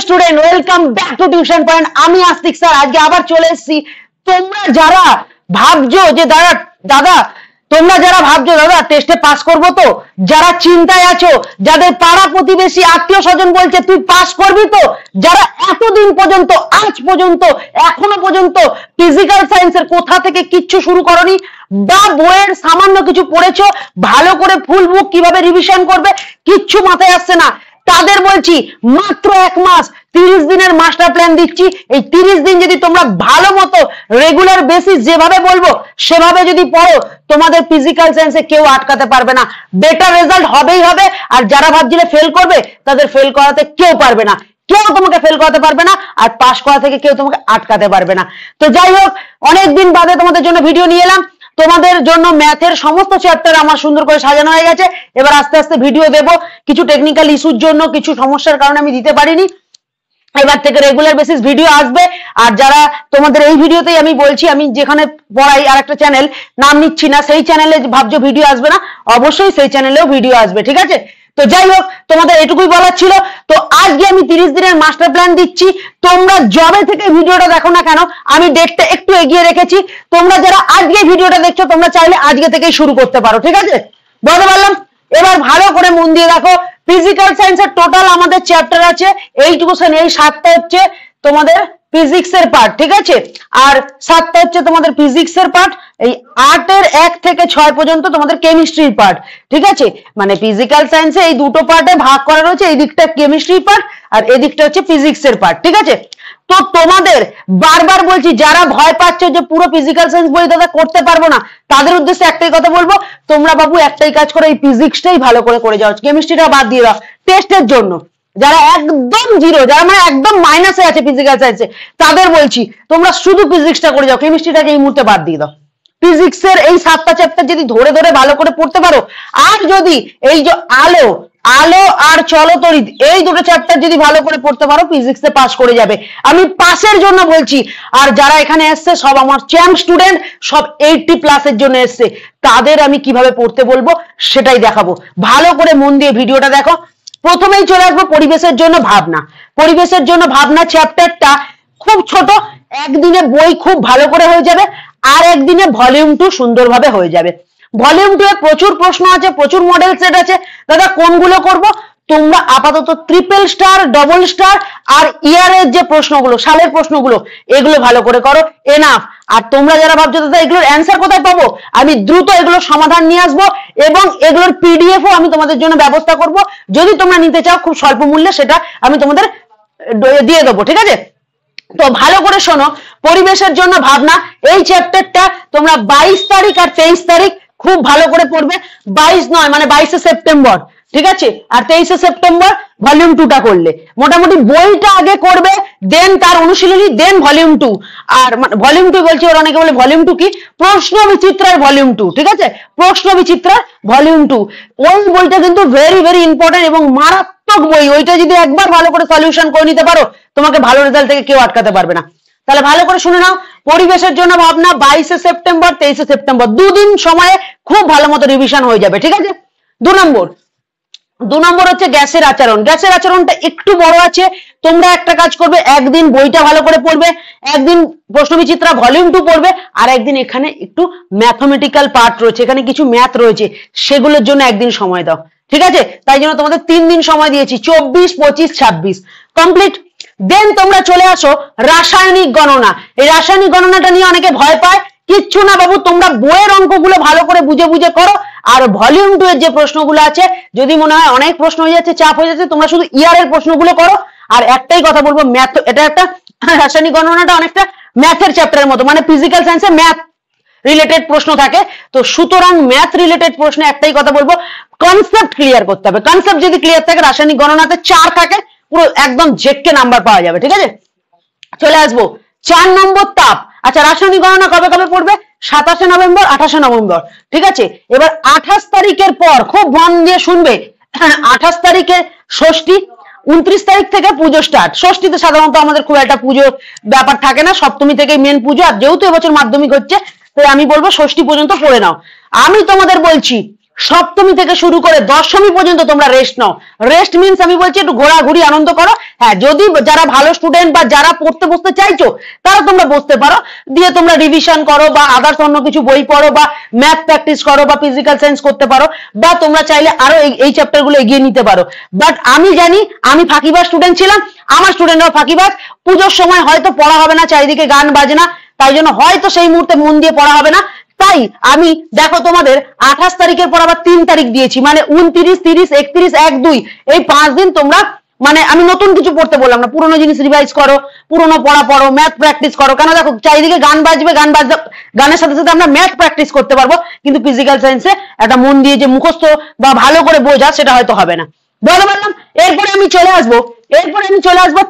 Student, welcome back to tuition point. আমি আস্তিক sir আজকে আবার চলে এসেছি। তোমরা যারা ভাবছো যে দাদা তোমরা যারা ভাবছো দাদা টেস্টে পাস করবো, তো যারা চিন্তায় আছো, যাদের পাড়া প্রতিবেশী আত্মীয় স্বজন বলছে তুই পাস করবি তো, যারা এতদিন পর্যন্ত আজ পর্যন্ত এখনো পর্যন্ত ফিজিক্যাল সায়েন্সের কোথা থেকে কিচ্ছু শুরু করনি বা বইয়ের সামান্য কিছু পড়েছো, ভালো করে ফুল বুক কিভাবে রিভিশন করবে কিচ্ছু মাথায় আসছে না, তাদের বলছি মাত্র 1 মাস 30 দিনের মাস্টার প্ল্যান দিচ্ছি। এই 30 দিন যদি তোমরা ভালো মতো রেগুলার বেসিস যেভাবে বলবো সেভাবে যদি পড়ো, তোমাদের ফিজিক্যাল সায়েন্সে কেউ আটকাতে পারবে না, বেটার রেজাল্ট হবেই হবে। আর যারা ভাবছিলে ফেল করবে, তাদের ফেল করাতে কেউ পারবে না, কেউ তোমাকে ফেল করাতে পারবে না, আর পাস করা থেকে কেউ তোমাকে আটকাতে পারবে না। তো যাই হোক, অনেকদিন বাদে তোমাদের জন্য ভিডিও নিয়ে এলাম। তোমাদের জন্য ম্যাথের সমস্ত চ্যাপ্টার আমার সুন্দর করে সাজানো হয়ে গেছে। এবার আস্তে আস্তে ভিডিও দেব, কিছু টেকনিক্যাল ইস্যুর জন্য, কিছু সমস্যার কারণে আমি দিতে পারিনি। এবার থেকে রেগুলার বেসিস ভিডিও আসবে। আর যারা তোমাদের এই ভিডিওতেই আমি বলছি, আমি যেখানে পড়াই আর একটা চ্যানেল, নাম নিচ্ছি না, সেই চ্যানেলে ভাবছো ভিডিও আসবে না, অবশ্যই সেই চ্যানেলেও ভিডিও আসবে, ঠিক আছে? তো যাই হোক, তোমাদের এটুকুই বলার ছিল। তো আজকে আমি 30 দিনের মাস্টার প্ল্যান দিচ্ছি। তোমরা যবে থেকে ভিডিওটা দেখো না কেন, আমি ডেটটা একটু এগিয়ে রেখেছি। তোমরা যারা আজকে ভিডিওটা দেখছো, তোমরা চাইলে আজকে থেকেই শুরু করতে পারো, ঠিক আছে? বলতে পারলাম? এবার ভালো করে মন দিয়ে দেখো। ফিজিক্যাল সায়েন্সের টোটাল আমাদের চ্যাপ্টার আছে এইটুকু, এই 7টা হচ্ছে তোমাদের ফিজিক্সের পার্ট, ঠিক আছে? আর 7টা হচ্ছে তোমাদের ফিজিক্সের পার্ট। এই 8-এর 1 থেকে 6 পর্যন্ত তোমাদের কেমিস্ট্রির পার্ট, ঠিক আছে? মানে ফিজিক্যাল সায়েন্সে এই দুটো পার্টে ভাগ করা রয়েছে, এই দিকটা কেমিস্ট্রির পার্ট আর এই দিকটা হচ্ছে ফিজিক্সের পার্ট, ঠিক আছে? তো তোমাদের বারবার বলছি, যারা ভয় পাচ্ছ যে পুরো ফিজিক্যাল সায়েন্স বই দাদা করতে পারবো না, তাদের উদ্দেশ্যে একটাই কথা বলবো, তোমরা বাবু একটাই কাজ করো, এই ফিজিক্সটাই ভালো করে যাও, কেমিস্ট্রিটা বাদ দিয়ে দাও টেস্টের জন্য। যারা একদম জিরো, যারা মানে একদম মাইনাসে আছে ফিজিক্যাল সায়েন্সে, তাদের বলছি তোমরা শুধু ফিজিক্সটা করে যাও, কেমিস্ট্রিটাকে এই মুহূর্তে বাদ দিয়ে দাও। ফিজিক্সের এই 7টা চ্যাপ্টার যদি ধরে ভালো করে পড়তে পারো, আর যদি এই যে আলো আর চলতরিৎ এই দুটো চ্যাপ্টার যদি ভালো করে পড়তে পারো, ফিজিক্সে পাস করে যাবে। আমি পাসের জন্য বলছি। আর যারা এখানে এসছে সব আমার চ্যাম্প স্টুডেন্ট, সব 80+ এর জন্য এসছে, তাদের আমি কিভাবে পড়তে বলবো সেটাই দেখাবো। ভালো করে মন দিয়ে ভিডিওটা দেখো। প্রথমেই চলে আসবো পরিবেশের জন্য ভাবনা। পরিবেশের জন্য ভাবনা চ্যাপ্টারটা খুব ছোট, একদিনে বই খুব ভালো করে হয়ে যাবে, আর একদিনে ভলিউম 2 সুন্দরভাবে হয়ে যাবে। ভলিউম 2 এ প্রচুর প্রশ্ন আছে, প্রচুর মডেল সেট আছে। দাদা কোনগুলো করব? তোমরা আপাতত ট্রিপল স্টার, ডবল স্টার আর ইয়ারের যে প্রশ্নগুলো, সালের প্রশ্নগুলো, এগুলো ভালো করে করো, এনাফ। আর তোমরা যারা ভাবছো দাদা এগুলোর অ্যান্সার কোথায় পাবো, আমি দ্রুত এগুলোর সমাধান নিয়ে আসবো এবং এগুলোর পিডিএফও আমি তোমাদের জন্য ব্যবস্থা করব। যদি তোমরা নিতে চাও খুব স্বল্প মূল্যে, সেটা আমি তোমাদের দিয়ে দেবো, ঠিক আছে? তো ভালো করে শোনো, পরিবেশের জন্য ভাবনা এই চ্যাপ্টারটা তোমরা 22 তারিখ আর 23 তারিখ খুব ভালো করে পড়বে। 22 নয় মানে 22শে সেপ্টেম্বর, ঠিক আছে? আর 23শে সেপ্টেম্বর ভলিউম 2টা করলে, মোটামুটি বইটা আগে করবে, দেন তার অনুশীলনী, দেন ভলিউম 2। আর ভলিউম 2 বলছি, ওরা অনেকে বলে ভলিউম 2 কি? প্রশ্ন বিচিত্রার ভলিউম 2, ঠিক আছে? প্রশ্ন বিচিত্রার ভলিউম 2, ওই বইটা কিন্তু ভেরি ইম্পর্টেন্ট এবং মারাত্মক বই। ওইটা যদি একবার ভালো করে সলিউশন করে নিতে পারো, তোমাকে ভালো রেজাল্ট থেকে কেউ আটকাতে পারবে না। তাহলে ভালো করে শুনে নাও, পরিবেশের জন্য ভাবনা 22শে সেপ্টেম্বর 23শে সেপ্টেম্বর, 2 দিন সময়ে খুব ভালো মতো রিভিশন হয়ে যাবে, ঠিক আছে? 2 নম্বর হচ্ছে গ্যাসের আচরণ। গ্যাসের আচরণটা একটু বড় আছে। তোমরা একটা কাজ করবে, একদিন বইটা ভালো করে পড়বে, একদিন প্রশ্নবিচিত্রা ভলিউম 2 পড়বে, আর একদিন এখানে একটু ম্যাথমেটিক্যাল পার্ট রয়েছে, এখানে কিছু ম্যাথ রয়েছে, সেগুলোর জন্য একদিন সময় দাও, ঠিক আছে? তাই জন্য তোমাদের 3 দিন সময় দিয়েছি, 24, 25, 26 কমপ্লিট। দেন তোমরা চলে আসো রাসায়নিক গণনা। এই রাসায়নিক গণনাটা নিয়ে অনেকে ভয় পায়, কিচ্ছু না বাবু, তোমরা বইয়ের অঙ্কগুলো ভালো করে বুঝে করো। আর ভলিউম 2 এর যে প্রশ্নগুলো আছে, যদি মনে হয় অনেক প্রশ্ন হয়ে যাচ্ছে, চাপ হয়ে যাচ্ছে, তোমরা শুধু ইয়ারের প্রশ্নগুলো করো। আর একটাই কথা বলবো, ম্যাথ, এটা একটা রাসায়নিক গণনাটা অনেকটা ম্যাথের চ্যাপ্টারের মতো, মানে ফিজিক্যাল সায়েন্সে ম্যাথ রিলেটেড প্রশ্ন থাকে। তো সুতরাং ম্যাথ রিলেটেড প্রশ্নে একটাই কথা বলবো, কনসেপ্ট ক্লিয়ার করতে হবে। কনসেপ্ট যদি ক্লিয়ার থাকে, রাসায়নিক গণনাতে 4 থাকে, পুরো একদম জেকে নাম্বার পাওয়া যাবে, ঠিক আছে? চলে আসবো 4 নম্বর তাপ। আচ্ছা, রাসায়নিক গণনা কবে পড়বে? 27শে নভেম্বর, 28শে নভেম্বর, ঠিক আছে? এবার 28 তারিখের পর খুব মন দিয়ে শুনবে, 28 তারিখে ষষ্ঠী, 29 তারিখ থেকে পুজো স্টার্ট। ষষ্ঠীতে সাধারণত আমাদের খুব একটা পুজো ব্যাপার থাকে না, সপ্তমী থেকে মেন পুজো। আর যেহেতু এবছর মাধ্যমিক হচ্ছে, তাই আমি বলবো ষষ্ঠী পর্যন্ত পড়ে নাও। আমি তোমাদের বলছি সপ্তমী থেকে শুরু করে দশমী পর্যন্ত তোমরা রেস্ট নাও। রেস্ট মিনস আমি বলছি একটু ঘোরাঘুরি আনন্দ করো। হ্যাঁ, যদি যারা ভালো স্টুডেন্ট বা যারা পড়তে বসতে চাইছো তারা তোমরা বসতে পারো, দিয়ে তোমরা রিভিশন করো বা আদার্স অন্য কিছু বই পড়ো বা ম্যাথ প্র্যাকটিস করো বা ফিজিক্যাল সায়েন্স করতে পারো, বা তোমরা চাইলে আরো এই চ্যাপ্টার গুলো এগিয়ে নিতে পারো। বাট আমি জানি আমি ফাঁকিবাজ স্টুডেন্ট ছিলাম, আমার স্টুডেন্টরাও ফাঁকিবাজ। পুজোর সময় হয়তো পড়া হবে না, চারিদিকে গান বাজনা, তাই জন্য হয়তো সেই মুহূর্তে মন দিয়ে পড়া হবে না। তাই আমি দেখো তোমাদের 28 তারিখের পর আবার 3 তারিখ দিয়েছি, মানে 29, 30, 31, 1, 2 এই 5 দিন তোমরা মানে আমি নতুন কিছু পড়তে বললাম না, পুরোনো জিনিস রিভাইজ করো, পুরোনো পড়া পড়ো, ম্যাথ প্র্যাকটিস করো। কেন দেখো চারিদিকে গান বাজবে, গানের সাথে সাথে আমরা ম্যাথ প্র্যাকটিস করতে পারবো, কিন্তু ফিজিক্যাল সায়েন্সে একটা মন দিয়ে যে মুখস্থ বা ভালো করে বোঝা সেটা হয়তো হবে না। বলতে পারলাম। এরপরে আমি চলে আসবো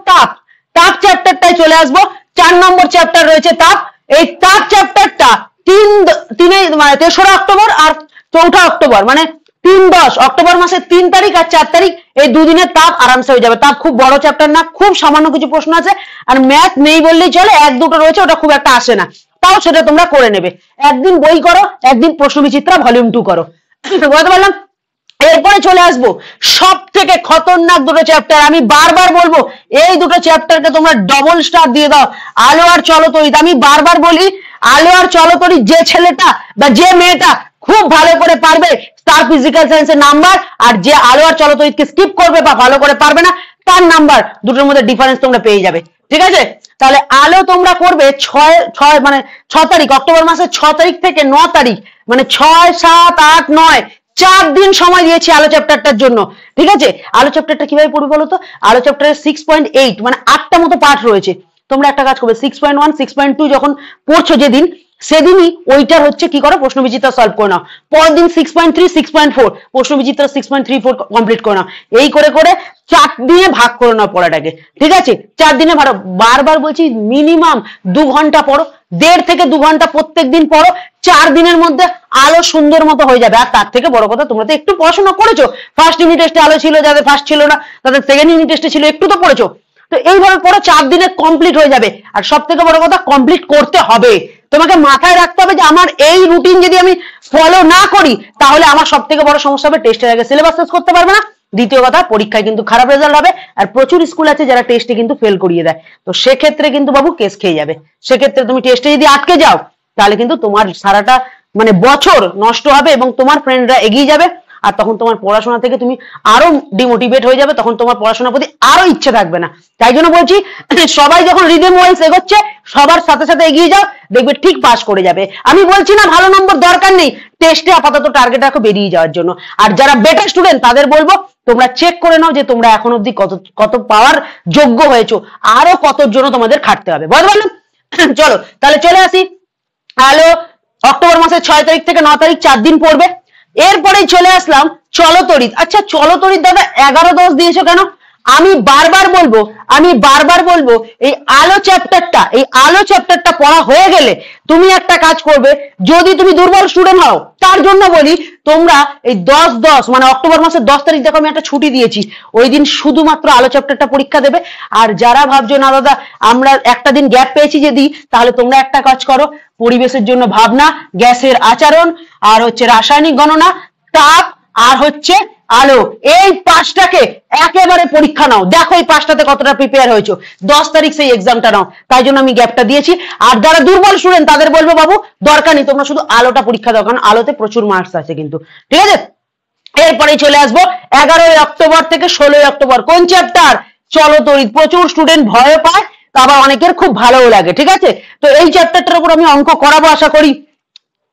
তাপ চ্যাপ্টারটাই চলে আসবো। 4 নম্বর চ্যাপ্টার রয়েছে তাপ। এই তাপ চ্যাপ্টারটা 3 অক্টোবর আর 4 অক্টোবর মানে 3-10 অক্টোবর মাসের 3 তারিখ আর 4 তারিখ এই দুদিনের তাপ আরামসে হয়ে যাবে। তাপ খুব বড় চ্যাপ্টার না, খুব সামান্য কিছু প্রশ্ন আছে, আর ম্যাথ নেই বললেই চলে, 1-2টো রয়েছে, ওটা খুব একটা আসে না, তাও সেটা তোমরা করে নেবে। একদিন বই করো, একদিন প্রশ্ন বিচিত্রা ভলিউম 2 করো। বুঝতে পারলাম। এরপরে চলে আসবো সব থেকে খতরনাক দুটো চ্যাপ্টার। আমি বারবার বলবো এই দুটো চ্যাপ্টারকে তোমরা ডবল স্টার দিয়ে দাও। আলো আর চলতরিৎ। আমি বারবার বলি আলো আর চলতরিৎ যে ছেলেটা বা যে মেয়েটা খুব ভালো করে পারবে তার ফিজিক্যাল সায়েন্সের নাম্বার, আর যে আলো আর চলতরিৎকে স্কিপ করবে বা ভালো করে পারবে না তার নাম্বার, দুটোর মধ্যে ডিফারেন্স তোমরা পেয়ে যাবে। ঠিক আছে, তাহলে আলো তোমরা করবে 6 তারিখ, অক্টোবর মাসের 6 তারিখ থেকে 9 তারিখ, মানে 6, 7, 8, 9 4 দিন সময় দিয়েছি আলো চ্যাপ্টারটার জন্য। ঠিক আছে, আলো চ্যাপ্টারটা কিভাবে পড়বে বলো তো? আলো চ্যাপ্টারের 6.8 মানে 8টা মতো পার্ট রয়েছে। তোমরা একটা কাজ করবে, 6.1, 6.2 যখন পড়ছো যেদিন, সেদিনই ওইটার হচ্ছে কি করো, প্রশ্ন বিচিত্রা সলভ করে নাও। পরের দিন 6.3, 6.4 প্রশ্ন বিচিত্রা 6.34 কমপ্লিট করে নাও। এই করে করে 4 দিনে ভাগ করে নাও পড়াটাকে। ঠিক আছে, 4 দিনে ভালো। বারবার বলছি মিনিমাম 2 ঘন্টা পড়ো, 1.5 থেকে 2 ঘন্টা প্রত্যেক দিন পড়ো। 4 দিনের মধ্যে আলো সুন্দর মতো হয়ে যাবে। আর তার থেকে বড় কথা, তোমরা তো একটু পড়াশোনা করেছো, ফার্স্ট ইউনিট টেস্টে আলো ছিল, যাদের ফার্স্ট ছিল না তাদের সেকেন্ড ইউনিট টেস্টে ছিল, একটু তো পড়েছো। তো এইভাবে পড়ো, 4 দিনে কমপ্লিট হয়ে যাবে। আর সব থেকে বড় কথা, কমপ্লিট করতে হবে। তোমাকে মাথায় রাখতে হবে যে আমার এই রুটিন যদি আমি ফলো না করি তাহলে আমার সব থেকে বড় সমস্যা হবে, টেস্টের আগে সিলেবাস শেষ করতে পারবে না। দ্বিতীয় কথা, পরীক্ষায় কিন্তু খারাপ রেজাল্ট হবে। আর প্রচুর স্কুল আছে যারা টেস্টে কিন্তু ফেল করিয়ে দেয়। তো সেক্ষেত্রে কিন্তু বাবু কেস খেয়ে যাবে। সেক্ষেত্রে তুমি টেস্টে যদি আটকে যাও তাহলে কিন্তু তোমার সারাটা মানে বছর নষ্ট হবে এবং তোমার ফ্রেন্ডরা এগিয়ে যাবে। আর তখন তোমার পড়াশোনা থেকে তুমি আরো ডিমোটিভেট হয়ে যাবে, তখন তোমার পড়াশোনার প্রতি আরো ইচ্ছে থাকবে না। তাই জন্য বলছি, সবাই যখন রিদেম ওয়াইজ এগোচ্ছে সবার সাথে সাথে এগিয়ে যাও, দেখবে ঠিক পাস করে যাবে। আমি বলছি না ভালো নম্বর দরকার নেই, টেস্টে আপাতত টার্গেট রাখো বেরিয়ে যাওয়ার জন্য। আর যারা বেটার স্টুডেন্ট তাদের বলবো তোমরা চেক করে নাও যে তোমরা এখন অব্দি কত পাওয়ার যোগ্য হয়েছো, আরো কতর জন্য তোমাদের খাটতে হবে। বুঝতে পারলাম। চলো তাহলে চলে আসি। আলো অক্টোবর মাসের 6 তারিখ থেকে 9 তারিখ 4 দিন পড়বে। এরপরেই চলে আসলাম চলতরিৎ। আচ্ছা চলতরিৎ দাদা 11-10 দিয়েছো কেন? আমি বারবার বলবো এই আলো চ্যাপ্টারটা পড়া হয়ে গেলে তুমি একটা কাজ করবে, যদি তুমি দুর্বল স্টুডেন্ট হও তার জন্য বলি তোমরা এই 10-10 মানে অক্টোবর মাসের 10 তারিখ দেখো আমি একটা ছুটি দিয়েছি, ওই দিন শুধুমাত্র আলো চ্যাপ্টারটা পরীক্ষা দেবে। আর যারা ভাবছো না দাদা আমরা একটা দিন গ্যাপ পেয়েছি যদি, তাহলে তোমরা একটা কাজ করো, পরিবেশের জন্য ভাবনা, গ্যাসের আচরণ, আর হচ্ছে রাসায়নিক গণনা, তাপ, আর হচ্ছে আলো, এই 5টাকে একেবারে পরীক্ষা নাও। দেখো এই 5টাতে কতটা প্রিপেয়ার হয়েছো। 10 তারিখ সেই এক্সামটা নাও, তাই জন্য আমি গ্যাপটা দিয়েছি। আর যারা দুর্বল স্টুডেন্ট তাদের বলবো বাবু দরকার নেই, তোমরা শুধু আলোটা পরীক্ষা দাও, কারণ আলোতে প্রচুর মার্কস আছে কিন্তু। ঠিক আছে, এরপরে চলে আসবো 11 অক্টোবর থেকে 16 অক্টোবর। কোন চ্যাপ্টার? চলতরিৎ। প্রচুর স্টুডেন্ট ভয় পায়, আবার অনেকের খুব ভালোও লাগে। ঠিক আছে, তো এই চ্যাপ্টারটার উপর আমি অঙ্ক করাবো আশা করি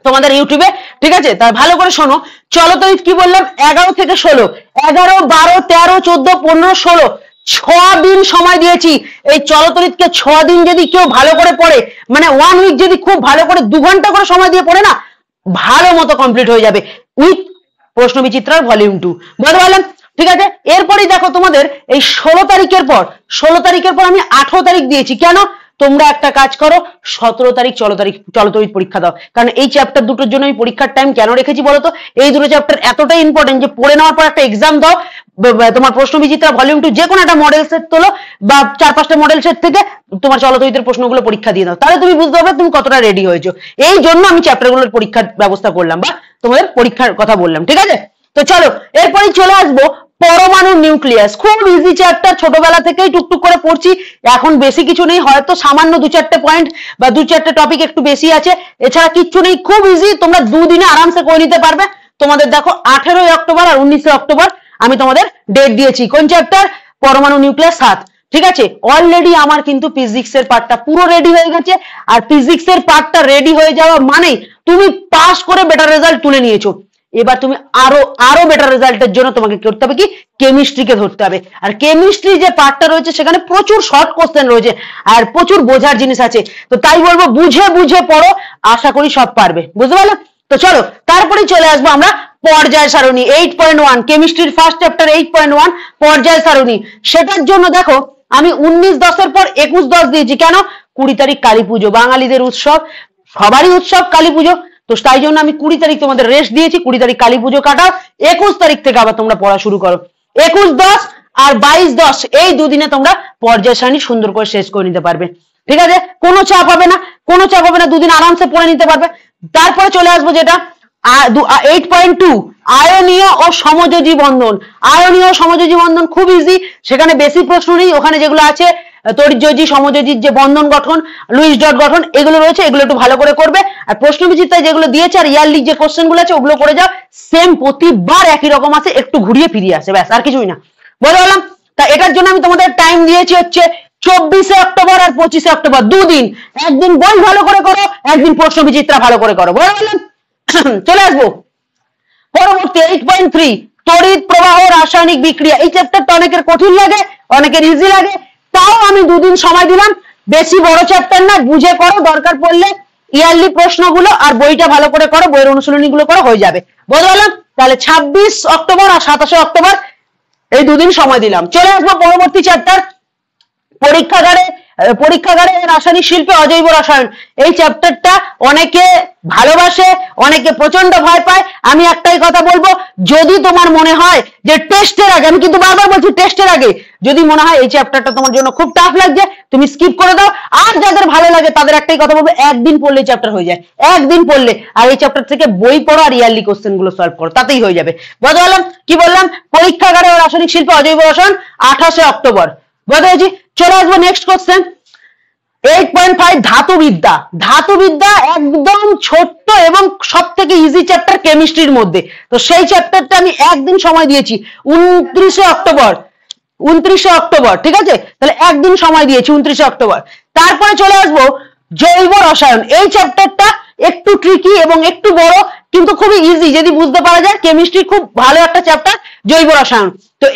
তোমাদের ইউটিউবে। ঠিক আছে, তাই ভালো করে শোনো। চলতরিৎ কি বললাম? 11 থেকে 16, 11, 12, 13, 14, 15, 16 6 দিন সময় দিয়েছি। এই চলতরিৎকে 6 দিন যদি কেউ ভালো করে পড়ে, মানে 1 উইক যদি খুব ভালো করে 2 ঘন্টা করে সময় দিয়ে পড়ে না, ভালো মতো কমপ্লিট হয়ে যাবে উইথ প্রশ্ন বিচিত্রার ভলিউম 2। বুঝতে পারলাম। ঠিক আছে, এরপরেই দেখো তোমাদের এই 16 তারিখের পর আমি 18 তারিখ দিয়েছি। কেন? তোমরা একটা কাজ করো, 17 তারিখ চলতরিৎ পরীক্ষা দাও। কারণ এই চ্যাপ্টার দুটোর জন্য আমি পরীক্ষার টাইম কেন রেখেছি বলতো, এই দুটো চ্যাপ্টার এতটাই ইম্পর্টেন্ট যে পড়ে নেওয়ার পর একটা এক্সাম দাও, তোমার প্রশ্ন বিচিত্রা ভলিউম 2 যে কোনো একটা মডেল সেট তোলো বা 4-5টা মডেল সেট থেকে তোমার চলতরিতের প্রশ্নগুলো পরীক্ষা দিয়ে দাও, তাহলে তুমি বুঝতে পারবে তুমি কতটা রেডি হয়েছো। এই জন্য আমি চ্যাপ্টারগুলোর পরীক্ষার ব্যবস্থা করলাম বা তোমাদের পরীক্ষার কথা বললাম, ঠিক আছে? তো চলো এরপরই চলে আসবো পরমাণু নিউক্লিয়াস। খুব ইজি চ্যাপ্টার, ছোটবেলা থেকেই টুকটুক করে পড়ছি, এখন বেশি কিছু নেই, হয়তো সামান্য 2-4টে পয়েন্ট বা 2-4টে টপিক একটু বেশি আছে, এছাড়া কিচ্ছু নেই। খুব ইজি, তোমরা দুদিনে আরামসে করে নিতে পারবে। তোমাদের দেখো 18 অক্টোবর আর 19 অক্টোবর আমি তোমাদের ডেট দিয়েছি। কোন চ্যাপ্টার? পরমাণু নিউক্লিয়াস 7, ঠিক আছে? অলরেডি আমার কিন্তু ফিজিক্সের পার্টটা পুরো রেডি হয়ে গেছে, আর ফিজিক্সের পার্টটা রেডি হয়ে যাওয়া মানে তুমি পাস করে বেটার রেজাল্ট তুলে নিয়েছো। এবার তুমি আরো বেটার রেজাল্টের জন্য তোমাকে করতে হবে কি, কেমিস্ট্রিকে ধরতে হবে। আর কেমিস্ট্রি যে পার্টটা রয়েছে সেখানে প্রচুর শর্ট কোশ্চেন রয়েছে আর প্রচুর বোঝার জিনিস আছে, তো তাই বলবো বুঝে বুঝে পড়ো, আশা করি সব পারবে, বুঝতে পারলে? তো চলো তারপরে চলে আসবো আমরা পর্যায় সারণী 8.1, কেমিস্ট্রির ফার্স্ট চ্যাপ্টার 8.1 পর্যায় সারণী। সেটার জন্য দেখো আমি 19-10 পর 21-10 দিয়েছি। কেন? 20 তারিখ কালী পুজো, বাঙালিদের উৎসব, সবারই উৎসব কালী পুজো, তো তাই জন্য আমি 20 তারিখ তোমাদের রেস্ট দিয়েছি। 20 তারিখ কালী পুজো কাটাও, 21 তারিখ থেকে আবার তোমরা পড়া শুরু করো। 21-10 আর 22-10 এই দুদিনে তোমরা পর্যায় সারণী সুন্দর করে শেষ করে নিতে পারবে, ঠিক আছে? কোনো চাপ হবে না, কোনো চাপ হবে না, দুদিন আরামসে পড়ে নিতে পারবে। তারপরে চলে আসবো যেটা 8.2 আয়নীয় ও সমযোজী বন্ধন। আয়নীয় ও সমযোজী বন্ধন খুব ইজি, সেখানে বেশি প্রশ্ন নেই, ওখানে যেগুলো আছে তড়িৎযোজী সমযোজীর যে বন্ধন গঠন, লুইস ডট গঠন, এগুলো রয়েছে, এগুলো একটু ভালো করে করবে। আর প্রশ্ন বিচিত্রায় যেগুলো দিয়েছে আর ইয়ারলি যে কোশ্চেন গুলো আছে ওগুলো করে যাও, সেম প্রতিবার একই রকম আছে, একটু ঘুরিয়ে ফিরিয়ে আসে, ব্যাস আর কিছুই না, বলে বললাম। তা এটার জন্য আমি তোমাদের টাইম দিয়েছি হচ্ছে 24 অক্টোবর আর 25 অক্টোবর, দুদিন। একদিন বই ভালো করে করো, একদিন প্রশ্ন বিচিত্রা ভালো করে করো, বলে বললাম। চলে আসবো পরবর্তী 8.3 তড়িৎ প্রবাহ রাসায়নিক বিক্রিয়া। এই চ্যাপ্টারটা অনেকের কঠিন লাগে, অনেকের ইজি লাগে, তাও আমি দুদিন সময় দিলাম। বেশি বড় চ্যাপ্টার না, বুঝে করো, দরকার পড়লে ইয়ারলি প্রশ্নগুলো আর বইটা ভালো করে করো, বইয়ের অনুশীলনী গুলো করো, হয়ে যাবে, বললাম। তাহলে 26 অক্টোবর আর 27 অক্টোবর এই দুদিন সময় দিলাম। চলে আসবো পরবর্তী চ্যাপ্টার পরীক্ষাগারে রাসায়নিক শিল্পে অজৈব রসায়ন। এই চ্যাপ্টারটা অনেকে ভালোবাসে, অনেকে প্রচন্ড ভয় পায়। আমি একটাই কথা বলবো, যদি তোমার মনে হয় যে টেস্টের আগে, আমি কিন্তু বারবার বলছি টেস্টের আগে, যদি মনে হয় এই চ্যাপ্টারটা তোমার জন্য খুব টাফ লাগছে, তুমি স্কিপ করে দাও। আর যাদের ভালো লাগে তাদের একটাই কথা বলবো, একদিন পড়লে চ্যাপ্টার হয়ে যায়, একদিন পড়লে। আর এই চ্যাপ্টার থেকে বই পড়ো আর ইয়ারলি কোশ্চেন গুলো সলভ করো, তাতেই হয়ে যাবে। বললাম কি বললাম? পরীক্ষাগারে রাসায়নিক শিল্পে অজৈব রসায়ন 28 অক্টোবর, বুঝেছি? চলে আসবো নেক্সট কোশ্চেন 8.5 ধাতুবিদ্যা। ধাতুবিদ্যা একদম ছোট্ট এবং সব থেকে ইজি চ্যাপ্টার কেমিস্ট্রির মধ্যে, তো সেই চ্যাপ্টারটা আমি একদিন সময় দিয়েছি 29 অক্টোবর। 29 অক্টোবর, ঠিক আছে? তাহলে একদিন সময় দিয়েছি 29 অক্টোবর। তারপরে চলে আসবো জৈব রসায়ন। এই চ্যাপ্টারটা একটু ট্রিকি এবং একটু বড়, কিন্তু খুবই ইজি যদি বুঝতে পারা যায়। কেমিস্ট্রি খুব ভালো একটা চ্যাপ্টার জৈব রসায়ন। তো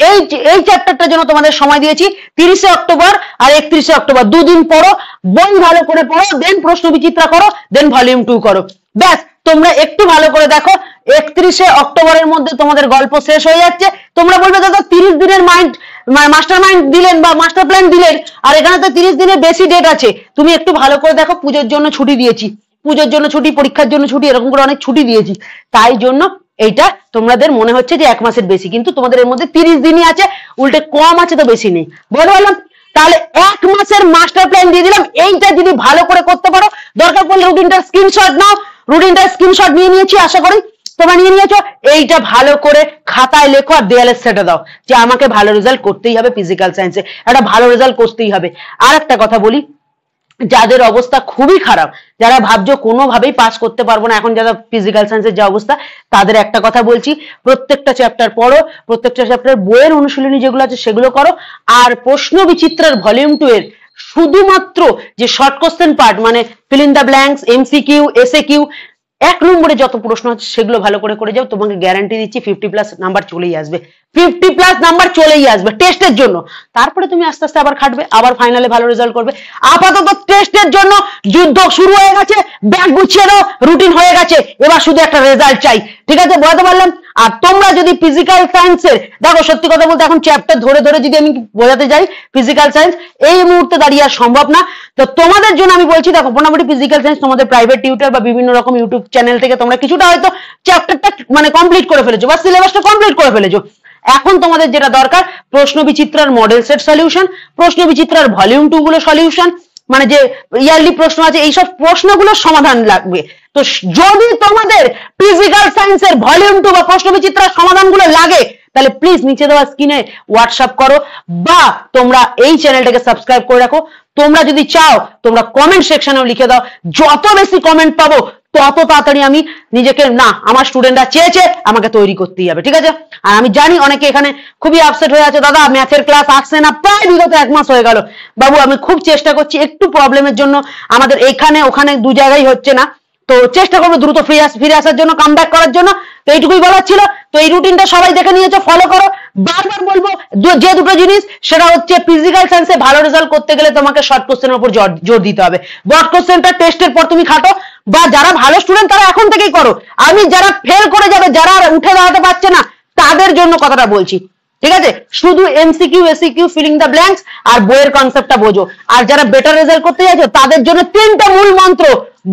এই চ্যাপ্টারটার জন্য তোমাদের সময় দিয়েছি 30 অক্টোবর আর 31 অক্টোবর। দুদিন পড়ো, বই ভালো করে পড়ো, দেন প্রশ্ন বিচিত্রা করো, দেন ভলিউম 2 করো, ব্যাস। তোমরা একটু ভালো করে দেখো, 31 অক্টোবরের মধ্যে তোমাদের গল্প শেষ হয়ে যাচ্ছে। তোমরা বলবে দাদা 30 দিনের মাস্টার মাইন্ড দিলেন বা মাস্টার প্ল্যান দিলেন, আর এখানে তো 30 দিনের বেশি ডেট আছে। তুমি একটু ভালো করে দেখো, পুজোর জন্য ছুটি দিয়েছি, পুজোর জন্য ছুটি, পরীক্ষার জন্য ছুটি, এরকম করে অনেক ছুটি দিয়েছি, তাই জন্য এইটা তোমাদের মনে হচ্ছে যে 1 মাসের বেশি, কিন্তু তোমাদের এর মধ্যে 30 দিনই আছে, উল্টে কম আছে, তো বেশি নেই, বললাম। তাহলে 1 মাসের মাস্টার প্ল্যান দিয়ে দিলাম। এইটা যদি ভালো করে করতে পারো, দরকার পড়লে রুটিনটার স্ক্রিনশট নাও, রুটিনটার স্ক্রিনশট নিয়েছি, আশা করি তোমরা নিয়ে নিয়েছো। এইটা ভালো করে খাতায় লেখো আর দেয়ালে সেটে দাও যে আমাকে ভালো রেজাল্ট করতেই হবে, ফিজিক্যাল সায়েন্সে একটা ভালো রেজাল্ট করতেই হবে। আর একটা কথা বলি, যাদের অবস্থা খুবই খারাপ, যারা ভাবছো কোনোভাবেই পাস করতে পারবো না, এখন যারা ফিজিক্যাল সায়েন্সের যে অবস্থা, তাদের একটা কথা বলছি, প্রত্যেকটা চ্যাপ্টার পড়ো, প্রত্যেকটা চ্যাপ্টার বইয়ের অনুশীলনী যেগুলো আছে সেগুলো করো। আর প্রশ্ন বিচিত্রার ভলিউম 2 এর শুধুমাত্র যে শর্ট কোশ্চেন পার্ট, মানে fill in the blanks, MCQ, SAQ, 1 নম্বরে যত প্রশ্ন আছে সেগুলো ভালো করে করে যাও, তোমাকে গ্যারান্টি দিচ্ছি 50+ নাম্বার চলেই আসবে। 50+ নাম্বার চলেই আসবে টেস্টের জন্য, তারপরে তুমি আস্তে আস্তে আবার খাটবে, আবার ফাইনালে ভালো রেজাল্ট করবে। আপাতত টেস্টের জন্য যুদ্ধ শুরু হয়ে গেছে, ব্যাগ গুছিয়ে দাও, রুটিন হয়ে গেছে, এবার শুধু একটা রেজাল্ট চাই, ঠিক আছে, বোঝাতে পারলাম? আর তোমরা যদি ফিজিক্যাল সায়েন্সের, দেখো সত্যি কথা বলতে এখন চ্যাপ্টার ধরে ধরে যদি আমি বোঝাতে যাই ফিজিক্যাল সায়েন্স এই মুহূর্তে দাঁড়িয়ে আর সম্ভব না, তো তোমাদের জন্য আমি বলছি দেখো মোটামুটি ফিজিক্যাল সায়েন্স তোমাদের প্রাইভেট টিউটর বা বিভিন্ন রকম ইউটিউব চ্যানেল থেকে তোমরা কিছুটা হয়তো চ্যাপ্টারটা মানে কমপ্লিট করে ফেলেছো বা সিলেবাসটা কমপ্লিট করে ফেলেছো। এখন তোমাদের যেটা দরকার প্রশ্ন বিচিত্রার মডেল সেট সলিউশন, প্রশ্ন বিচিত্রার ভলিউম 2 গুলো সলিউশন, মানে যে ইয়ারলি প্রশ্ন আছে এইসব প্রশ্নগুলোর সমাধান লাগবে। তো যদি তোমাদের ফিজিক্যাল সায়েন্সের ভলিউম 2 বা প্রশ্ন বিচিত্রার সমাধানগুলো লাগে তাহলে প্লিজ নিচে দেওয়া স্ক্রিনে হোয়াটসঅ্যাপ করো বা তোমরা এই চ্যানেলটাকে সাবস্ক্রাইব করে রাখো। তোমরা যদি চাও তোমরা কমেন্ট সেকশনেও লিখে দাও, যত বেশি কমেন্ট পাবো তত তাড়াতাড়ি আমি নিজেকে না আমার স্টুডেন্টরা চেয়েছে আমাকে তৈরি করতেই হবে, ঠিক আছে। আর আমি জানি অনেকে এখানে খুবই আপসেট হয়ে আছে, দাদা ম্যাথের ক্লাস আসছে না, প্রায় বিগত 1 মাস হয়ে গেল। বাবু আমি খুব চেষ্টা করছি, একটু প্রবলেমের জন্য আমাদের এখানে ওখানে দু জায়গায় হচ্ছে না, তো চেষ্টা করবো দ্রুত ফিরে আসার জন্য, কামব্যাক করার জন্য। তো এইটুকুই বলার ছিল। তো এই রুটিনটা সবাই দেখে নিয়েছো, ফলো করো। বারবার বলবো যে দুটো জিনিস, সেটা হচ্ছে ফিজিক্যাল সায়েন্সে ভালো রেজাল্ট করতে গেলে তোমাকে শর্ট কোশ্চেনের উপর জোর দিতে হবে। ব্রড কোশ্চেনটা টেস্টের পর তুমি খাটো, বা যারা ভালো স্টুডেন্ট তারা এখন থেকেই করো। আমি যারা ফেল করে যাবে, যারা উঠে দাঁড়াতে পারছে না তাদের জন্য কথাটা বলছি, ঠিক আছে। শুধু MCQ SCQ filling the blanks আর বইয়ের কনসেপ্টটা বোঝো। আর যারা বেটার রেজাল্ট করতে যাচ্ছো তাদের জন্য 3টা মূল মন্ত্র,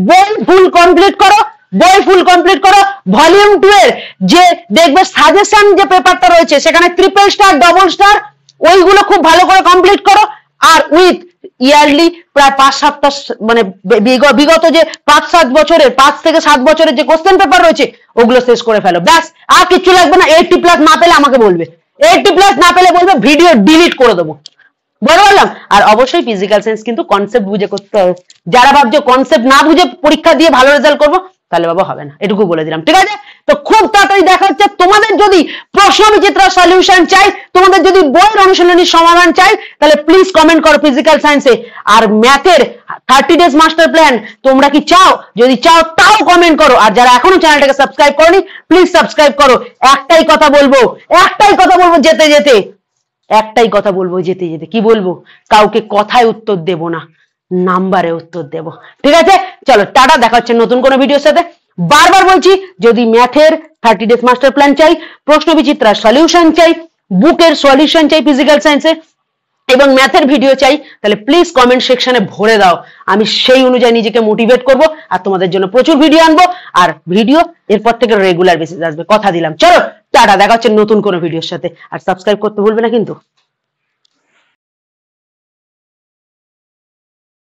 বই ফুল কমপ্লিট করো, বই ফুল কমপ্লিট করো। ভলিউম 2 এর যে দেখবে সাজেশন যে পেপারটা রয়েছে সেখানে ট্রিপল স্টার ডবল স্টার ওইগুলো খুব ভালো করে কমপ্লিট করো। আর উইথ ইয়ারলি প্রায় 5-7টা মানে বিগত যে 5-7 বছরের 5 থেকে 7 বছরের যে কোশ্চেন পেপার রয়েছে ওগুলো শেষ করে ফেলো, ব্যাস। আর কিছু লাগবে না। 80+ না পেলে আমাকে বলবে, 80+ না পেলে বলবে, ভিডিও ডিলিট করে দেবো, বলে বললাম। আর অবশ্যই ফিজিক্যাল সায়েন্স কিন্তু কনসেপ্ট বুঝে করতে হবে। যারা ভাবছো কনসেপ্ট না বুঝে পরীক্ষা দিয়ে ভালো রেজাল্ট করবো, তাহলে বাবা হবে না, এটুকু বলে দিলাম, ঠিক আছে। তো খুব তাড়াতাড়ি দেখা হচ্ছে। তোমাদের যদি প্রশ্ন বিচিত্র সলিউশন চাই, তোমাদের যদি বইয়ের অনুশীলনীর সমাধান চাই, তাহলে প্লিজ কমেন্ট করো ফিজিক্যাল সায়েন্সে। আর ম্যাথের 30 ডেজ মাস্টার প্ল্যান তোমরা কি চাও? যদি চাও তাও কমেন্ট করো। আর যারা এখনো চ্যানেলটাকে সাবস্ক্রাইব করোনি প্লিজ সাবস্ক্রাইব করো। একটাই কথা বলবো যেতে যেতে, একটাই কথা বলবো যেতে যেতে, কি বলবো? কাউকে কথায় উত্তর দেব না, নাম্বারে উত্তর দেব, ঠিক আছে। চলো টাটা, দেখা হচ্ছে নতুন কোনো ভিডিওর সাথে। বারবার বলছি, যদি ম্যাথের 30 ডেজ মাস্টার প্ল্যান চাই, প্রশ্ন বিচিত্রার সলিউশন চাই, বুকের সলিউশন চাই ফিজিক্যাল সায়েন্সে, এবং ম্যাথের ভিডিও চাই, তাহলে প্লিজ কমেন্ট সেকশনে ভরে দাও। আমি সেই অনুযায়ী নিজেকে মোটিভেট করব আর তোমাদের জন্য প্রচুর ভিডিও আনবো। আর ভিডিও এরপর থেকে রেগুলার বেসিস আসবে, কথা দিলাম। চলো টাটা, দেখা হচ্ছে নতুন কোনো ভিডিওর সাথে। আর সাবস্ক্রাইব করতে ভুলবে না কিন্তু।